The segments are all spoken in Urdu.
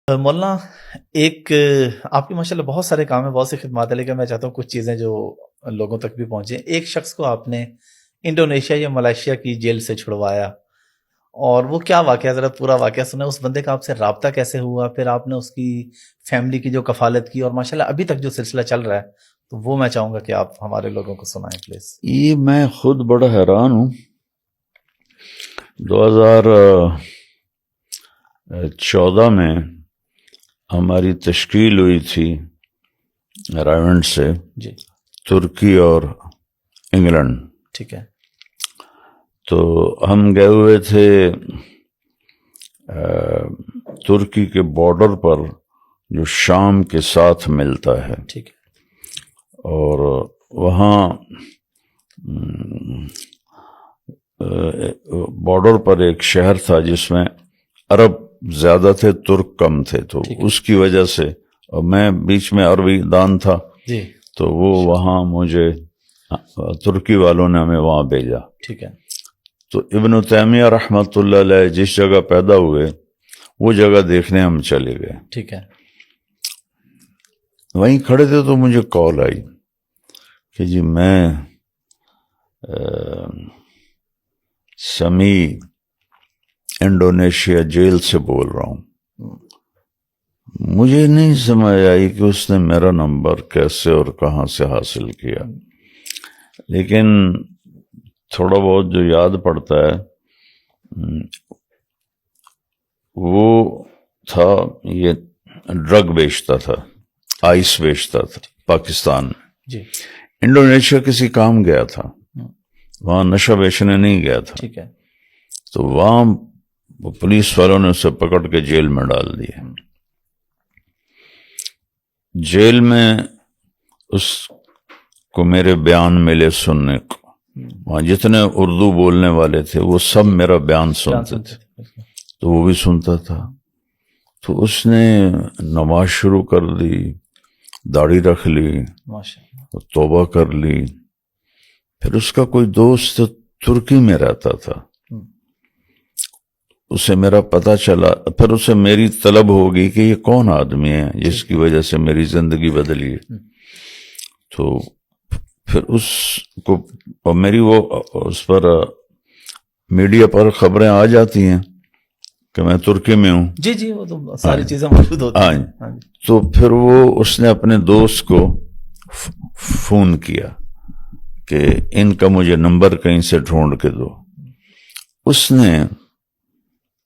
مولانا ایک آپ کی ماشاءاللہ بہت سارے کام ہیں، بہت سی خدمات ہیں، لیکن میں چاہتا ہوں کچھ چیزیں جو لوگوں تک بھی پہنچیں۔ ایک شخص کو آپ نے انڈونیشیا یا ملائیشیا کی جیل سے چھڑوایا، اور وہ کیا واقعہ، ذرا پورا واقعہ سنیں۔ اس بندے کا آپ سے رابطہ کیسے ہوا، پھر آپ نے اس کی فیملی کی جو کفالت کی، اور ماشاءاللہ ابھی تک جو سلسلہ چل رہا ہے، تو وہ میں چاہوں گا کہ آپ ہمارے لوگوں کو سنائیں پلیز۔ یہ میں خود بڑا حیران ہوں۔ 2014 میں ہماری تشکیل ہوئی تھی رائونڈ سے، جی ترکی اور انگلینڈ۔ ٹھیک ہے، تو ہم گئے ہوئے تھے ترکی کے بارڈر پر جو شام کے ساتھ ملتا ہے، ٹھیک ہے، اور وہاں بارڈر پر ایک شہر تھا جس میں عرب زیادہ تھے، ترک کم تھے، تو اس کی وجہ سے، اور میں بیچ میں عربی دان تھا، جی تو وہ وہاں مجھے ترکی والوں نے ہمیں وہاں بھیجا۔ ٹھیک ہے، تو ابن تیمیہ رحمۃ اللہ علیہ جس جگہ پیدا ہوئے وہ جگہ دیکھنے ہم چلے گئے۔ ٹھیک ہے، وہیں کھڑے تھے تو مجھے کال آئی کہ جی میں سمی انڈونیشیا جیل سے بول رہا ہوں۔ مجھے نہیں سمجھ آئی کہ اس نے میرا نمبر کیسے اور کہاں سے حاصل کیا، لیکن تھوڑا بہت جو یاد پڑتا ہے وہ تھا، یہ ڈرگ بیچتا تھا، آئس بیچتا تھا پاکستان میں۔ جی انڈونیشیا کسی کام گیا تھا، وہاں نشہ بیچنے نہیں گیا تھا۔ ٹھیک ہے، تو وہاں پولیس والوں نے اسے پکڑ کے جیل میں ڈال دیا۔ جیل میں اس کو میرے بیان ملے سننے کو، وہاں جتنے اردو بولنے والے تھے وہ سب میرا بیان سنتے تھے، تو وہ بھی سنتا تھا۔ تو اس نے نماز شروع کر دی، داڑھی رکھ لی، ماشاءاللہ، توبہ کر لی۔ پھر اس کا کوئی دوست ترکی میں رہتا تھا، اسے میرا پتہ چلا، پھر اسے میری طلب ہوگی کہ یہ کون آدمی ہے جس کی وجہ سے میری زندگی بدلی ہے۔ تو پھر اس کو، اور میری وہ اس پر میڈیا پر خبریں آ جاتی ہیں کہ میں ترکی میں ہوں۔ جی جی، وہ تو ساری چیزیں موجود ہوتی ہیں۔ تو پھر اس نے اپنے دوست کو فون کیا کہ ان کا مجھے نمبر کہیں سے ڈھونڈ کے دو۔ اس نے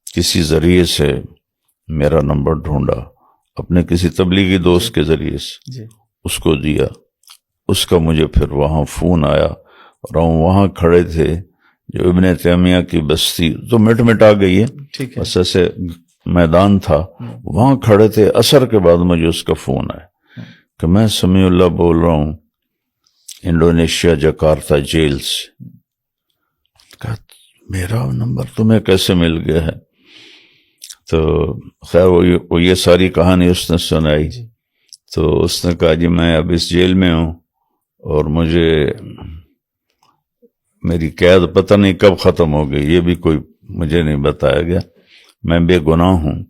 کسی ذریعے سے میرا نمبر ڈھونڈا، اپنے کسی تبلیغی دوست کے ذریعے سے اس کو دیا۔ اس کا مجھے پھر وہاں فون آیا، اور ہم وہاں کھڑے تھے، جو ابن تیمیہ کی بستی تو مٹ آ گئی ہے، بس ایسے میدان تھا، وہاں کھڑے تھے۔ عصر کے بعد مجھے اس کا فون آیا کہ میں سمیع اللہ بول رہا ہوں انڈونیشیا جکارتا جیل سے۔ کہا میرا نمبر تمہیں کیسے مل گیا ہے؟ تو خیر وہ یہ ساری کہانی اس نے سنائی۔ تو اس نے کہا جی میں اب اس جیل میں ہوں، اور میری قید پتہ نہیں کب ختم ہو گئی، یہ بھی کوئی مجھے نہیں بتایا گیا۔ میں بے گناہ ہوں،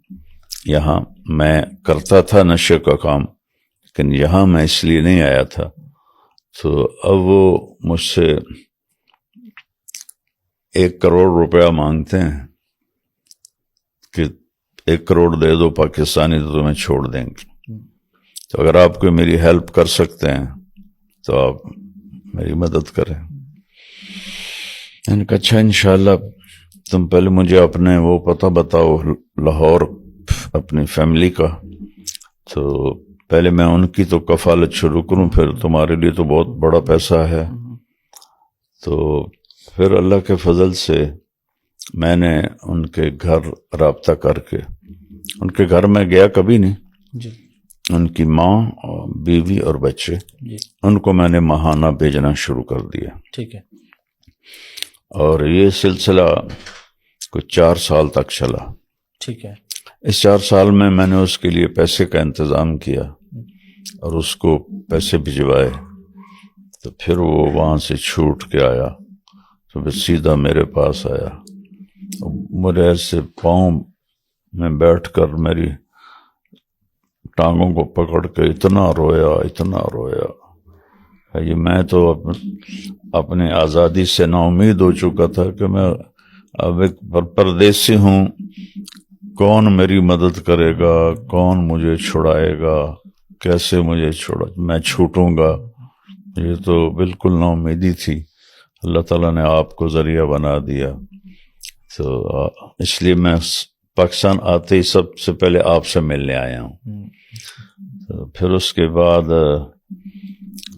یہاں میں کرتا تھا نشے کا کام، لیکن یہاں میں اس لیے نہیں آیا تھا۔ تو اب وہ مجھ سے 1 کروڑ روپیہ مانگتے ہیں کہ 1 کروڑ دے دو پاکستانی تو تمہیں چھوڑ دیں گے۔ تو اگر آپ کوئی میری ہیلپ کر سکتے ہیں تو آپ میری مدد کریں۔ میں نے کہا اچھا انشاءاللہ، تم پہلے مجھے اپنے وہ پتہ بتاؤ لاہور اپنی فیملی کا، تو پہلے میں ان کی تو کفالت شروع کروں، پھر تمہارے لیے تو بہت بڑا پیسہ ہے۔ تو پھر اللہ کے فضل سے میں نے ان کے گھر رابطہ کر کے، ان کے گھر میں گیا کبھی نہیں، ان کی ماں اور بیوی اور بچے، ان کو میں نے ماہانہ بھیجنا شروع کر دیا۔ ٹھیک ہے، اور یہ سلسلہ کچھ 4 سال تک چلا۔ ٹھیک ہے، اس 4 سال میں میں نے اس کے لیے پیسے کا انتظام کیا اور اس کو پیسے بھجوائے۔ تو پھر وہ وہاں سے چھوٹ کے آیا تو پھر سیدھا میرے پاس آیا، میرے ایسے پاؤں میں بیٹھ کر میری ٹانگوں کو پکڑ کے اتنا رویا یہ میں تو اپنی آزادی سے نا امید ہو چکا تھا کہ میں اب ایک پردیسی ہوں، کون میری مدد کرے گا، کون مجھے چھڑائے گا، کیسے میں چھوٹوں گا. یہ تو بالکل نا امیدی تھی. اللہ تعالیٰ نے آپ کو ذریعہ بنا دیا. تو اس لیے میں پاکستان آتے ہی سب سے پہلے آپ سے ملنے آیا ہوں. تو پھر اس کے بعد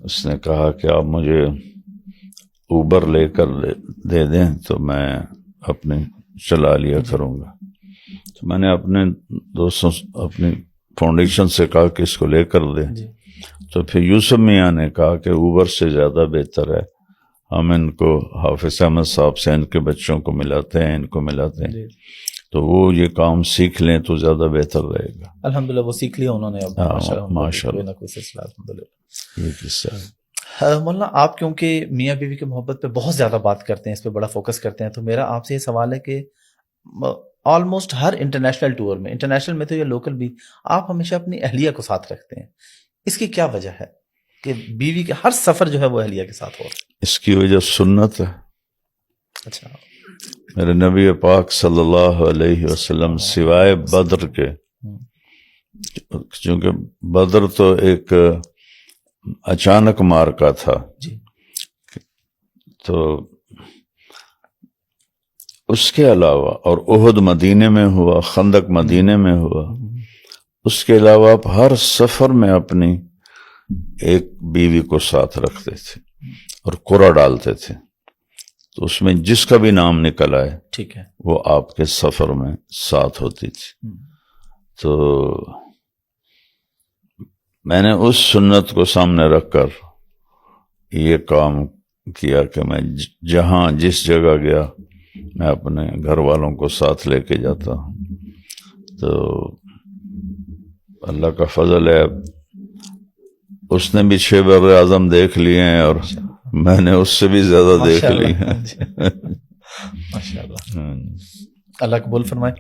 اس نے کہا کہ آپ مجھے اوبر لے کر دے دیں تو میں اپنے چلا لیا کروں گا. تو میں نے اپنے دوستوں اپنی فاؤنڈیشن سے کہا کہ اس کو لے کر دیں. تو پھر یوسف میاں نے کہا کہ اوبر سے زیادہ بہتر ہے ہم ان کو حافظ احمد صاحب سے ان کے بچوں کو ملاتے ہیں، ان کو ملاتے ہیں، تو وہ یہ کام سیکھ لیں تو زیادہ بہتر رہے گا. الحمدللہ وہ سیکھ لیا انہوں نے اب ماشاءاللہ. کوئی سلسلہ الحمدللہ. یہ قصہ ہے. مولانا آپ کیونکہ میاں بیوی کی محبت پہ بہت زیادہ بات کرتے ہیں، اس پہ بڑا فوکس کرتے ہیں، تو میرا آپ سے یہ سوال ہے کہ آلموسٹ ہر انٹرنیشنل ٹور میں، انٹرنیشنل میں تو یا لوکل بھی، آپ ہمیشہ اپنی اہلیہ کو ساتھ رکھتے ہیں. اس کی کیا وجہ ہے کہ بیوی کے ہر سفر جو ہے وہ اہلیہ کے ساتھ ہو؟ اس کی وجہ سنت ہے. اچھا. میرے نبی پاک صلی اللہ علیہ وسلم سوائے بدر کے، چونکہ بدر تو ایک اچانک مارکا تھا، تو اس کے علاوہ، اور احد مدینے میں ہوا، خندق مدینے میں ہوا، اس کے علاوہ آپ ہر سفر میں اپنی ایک بیوی کو ساتھ رکھتے تھے اور قرعہ ڈالتے تھے. تو اس میں جس کا بھی نام نکل آئے ٹھیک ہے وہ آپ کے سفر میں ساتھ ہوتی تھی. تو میں نے اس سنت کو سامنے رکھ کر یہ کام کیا کہ میں جہاں جس جگہ گیا میں اپنے گھر والوں کو ساتھ لے کے جاتا ہوں. تو اللہ کا فضل ہے، اس نے بھی 6 بر اعظم دیکھ لیے ہیں اور میں نے اس سے بھی زیادہ دیکھ لی ہیں. ماشاءاللہ. اللہ قبول فرمائے.